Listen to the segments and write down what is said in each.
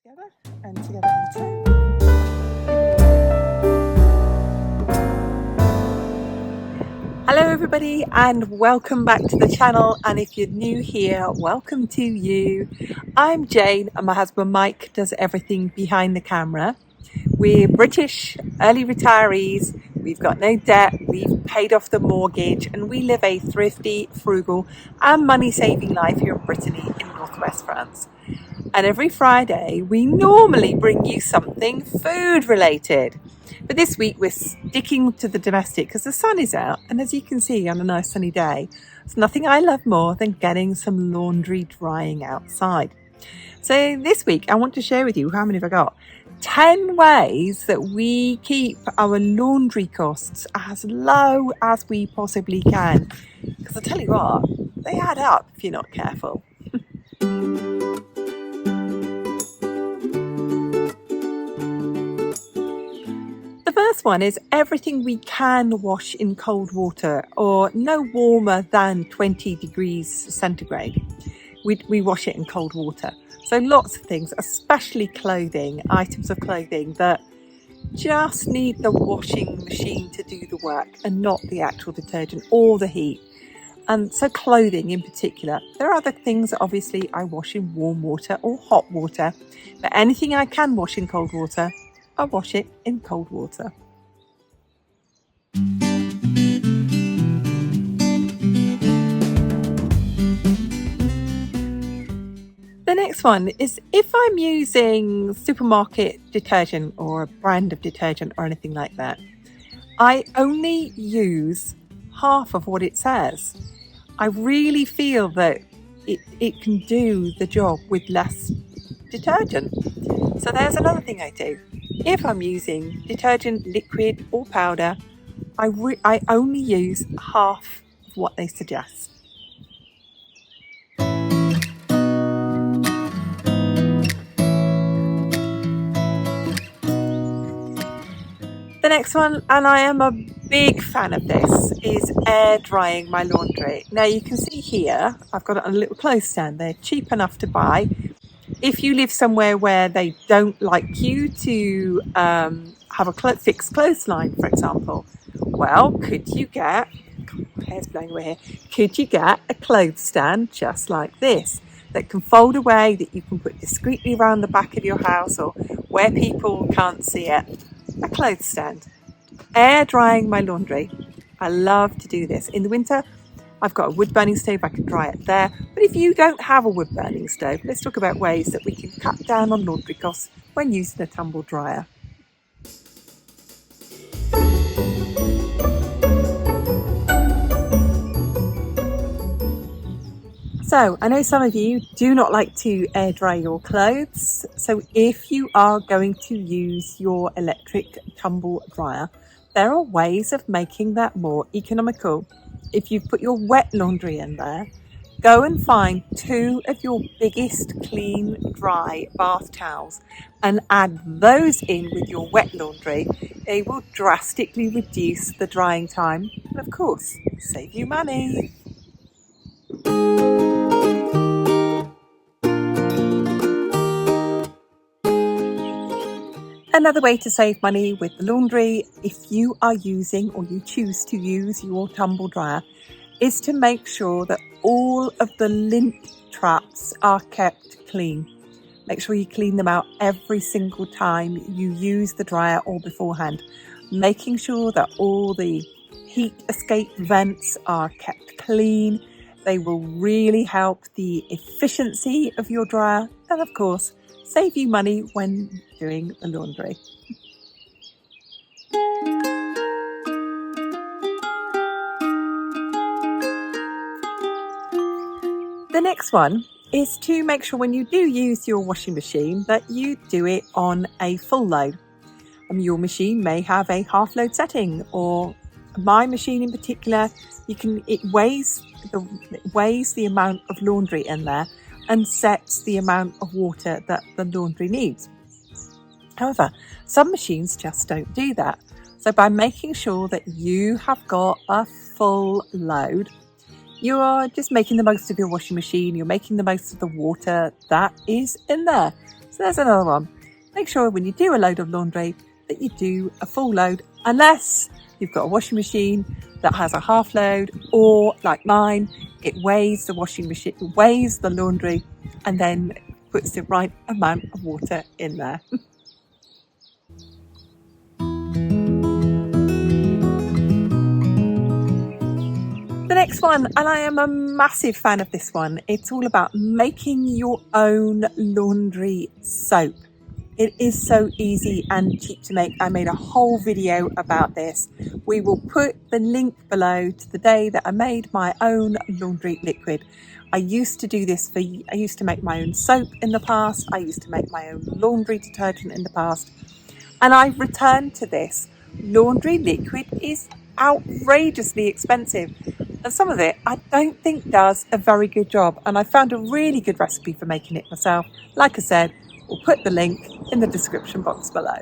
together and together also. Hello everybody and welcome back to the channel, and if you're new here, welcome to you. I'm Jane and my husband Mike does everything behind the camera. We're British early retirees, we've got no debt, we've paid off the mortgage, and we live a thrifty, frugal and money saving life here in Brittany in northwest France. And every Friday we normally bring you something food related. But this week we're sticking to the domestic because the sun is out, and as you can see on a nice sunny day, there's nothing I love more than getting some laundry drying outside. So this week I want to share with you, how many have I got? 10 ways that we keep our laundry costs as low as we possibly can. Because I tell you what, they add up if you're not careful. The first one is everything we can wash in cold water, or no warmer than 20 degrees centigrade. We wash it in cold water. So lots of things, especially clothing, items of clothing that just need the washing machine to do the work and not the actual detergent or the heat. And so clothing in particular. There are other things that obviously I wash in warm water or hot water, but anything I can wash in cold water, I wash it in cold water. The next one is if I'm using supermarket detergent or a brand of detergent or anything like that, I only use half of what it says. I really feel that it can do the job with less detergent. So there's another thing I do. If I'm using detergent, liquid or powder, I only use half of what they suggest. The next one, and I am a big fan of this, is air drying my laundry. Now you can see here, I've got it on a little clothes stand. They're cheap enough to buy. If you live somewhere where they don't like you to have a fixed clothesline, for example, well, could you get, my hair's blowing away here, could you get a clothes stand just like this that can fold away, that you can put discreetly around the back of your house or where people can't see it? A clothes stand. Air drying my laundry. I love to do this. In the winter, I've got a wood burning stove, I can dry it there. But if you don't have a wood burning stove, let's talk about ways that we can cut down on laundry costs when using a tumble dryer. So I know some of you do not like to air dry your clothes. So if you are going to use your electric tumble dryer, there are ways of making that more economical. If you've put your wet laundry in there, go and find 2 of your biggest clean, dry bath towels and add those in with your wet laundry. They will drastically reduce the drying time and, of course, save you money. Another way to save money with the laundry, if you are using or you choose to use your tumble dryer, is to make sure that all of the lint traps are kept clean. Make sure you clean them out every single time you use the dryer or beforehand. Making sure that all the heat escape vents are kept clean. They will really help the efficiency of your dryer and, of course, save you money when doing the laundry. The next one is to make sure when you do use your washing machine that you do it on a full load. Your machine may have a half load setting, or my machine in particular, it weighs the amount of laundry in there and sets the amount of water that the laundry needs. However, some machines just don't do that. So by making sure that you have got a full load, you are just making the most of your washing machine. You're making the most of the water that is in there. So there's another one. Make sure when you do a load of laundry that you do a full load, unless you've got a washing machine that has a half load, or like mine, it weighs the washing machine, weighs the laundry, and then puts the right amount of water in there. The next one, and I am a massive fan of this one, it's all about making your own laundry soap. It is so easy and cheap to make. I made a whole video about this. We will put the link below to the day that I made my own laundry liquid. I used to do this I used to make my own soap in the past. I used to make my own laundry detergent in the past. And I've returned to this. Laundry liquid is outrageously expensive. And some of it I don't think does a very good job. And I found a really good recipe for making it myself. Like I said, we'll put the link in the description box below.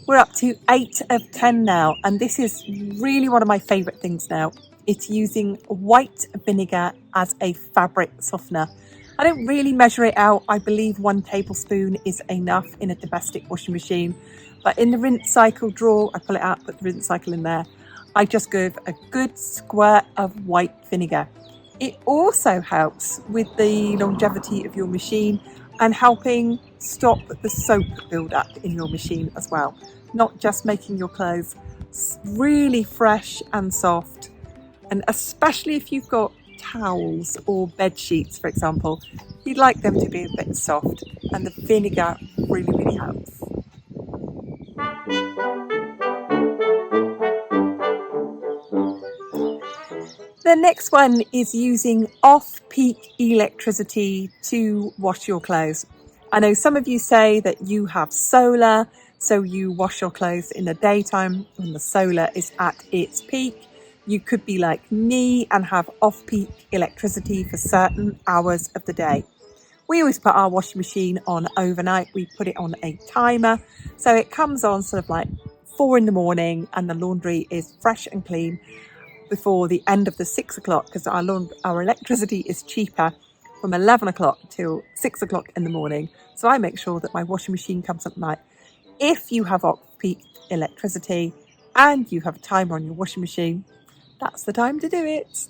We're up to 8 of 10 now, and this is really one of my favourite things now. It's using white vinegar as a fabric softener. I don't really measure it out. I believe 1 tablespoon is enough in a domestic washing machine. But in the rinse cycle drawer, I pull it out, put the rinse cycle in there. I just give a good squirt of white vinegar. It also helps with the longevity of your machine and helping stop the soap build-up in your machine as well. Not just making your clothes really fresh and soft, and especially if you've got towels or bed sheets, for example, you'd like them to be a bit soft, and the vinegar really helps. The next one is using off-peak electricity to wash your clothes. I know some of you say that you have solar, so you wash your clothes in the daytime when the solar is at its peak. You could be like me and have off-peak electricity for certain hours of the day. We always put our washing machine on overnight. We put it on a timer, so it comes on sort of like 4 in the morning, and the laundry is fresh and clean before the end of the 6 o'clock, because our electricity is cheaper from 11 o'clock till 6 o'clock in the morning. So I make sure that my washing machine comes up at night. If you have off-peak electricity and you have a timer on your washing machine, that's the time to do it.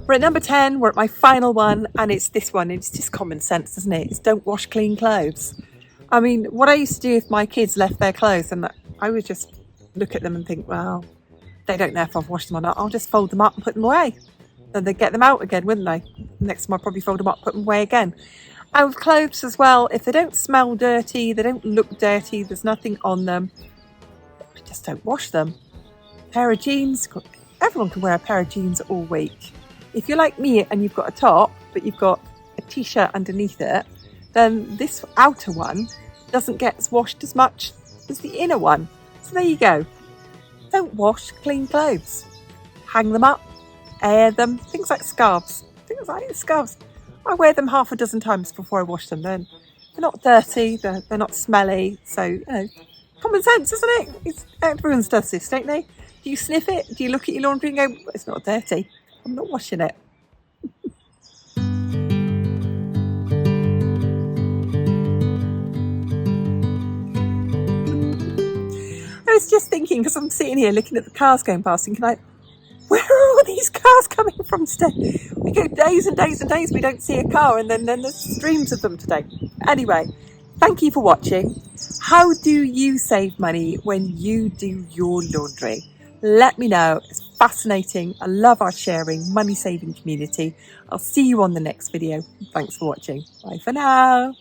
We're at number 10, we're at my final one, and it's this one. It's just common sense, isn't it? It's don't wash clean clothes. I mean, what I used to do if my kids left their clothes, and I would just look at them and think, well, they don't know if I've washed them or not. I'll just fold them up and put them away. Then they'd get them out again, wouldn't they? Next time I'll probably fold them up, put them away again. And with clothes as well, if they don't smell dirty, they don't look dirty, there's nothing on them, just don't wash them. Pair of jeans, everyone can wear a pair of jeans all week. If you're like me and you've got a top, but you've got a t-shirt underneath it, then this outer one doesn't get washed as much as the inner one. So there you go. Don't wash clean clothes. Hang them up, air them, things like scarves. I wear them half a dozen times before I wash them. Then they're not dirty, they're not smelly. So, you know, common sense, isn't it? Everyone does this, don't they? Do you sniff it? Do you look at your laundry and go, it's not dirty, I'm not washing it? I was just thinking, because I'm sitting here looking at the cars going past, thinking like, where are all these cars coming from today? We go days and days and days, we don't see a car, and then there's streams of them today. Anyway, thank you for watching. How do you save money when you do your laundry? Let me know. It's fascinating. I love our sharing, money saving community. I'll see you on the next video. Thanks for watching. Bye for now.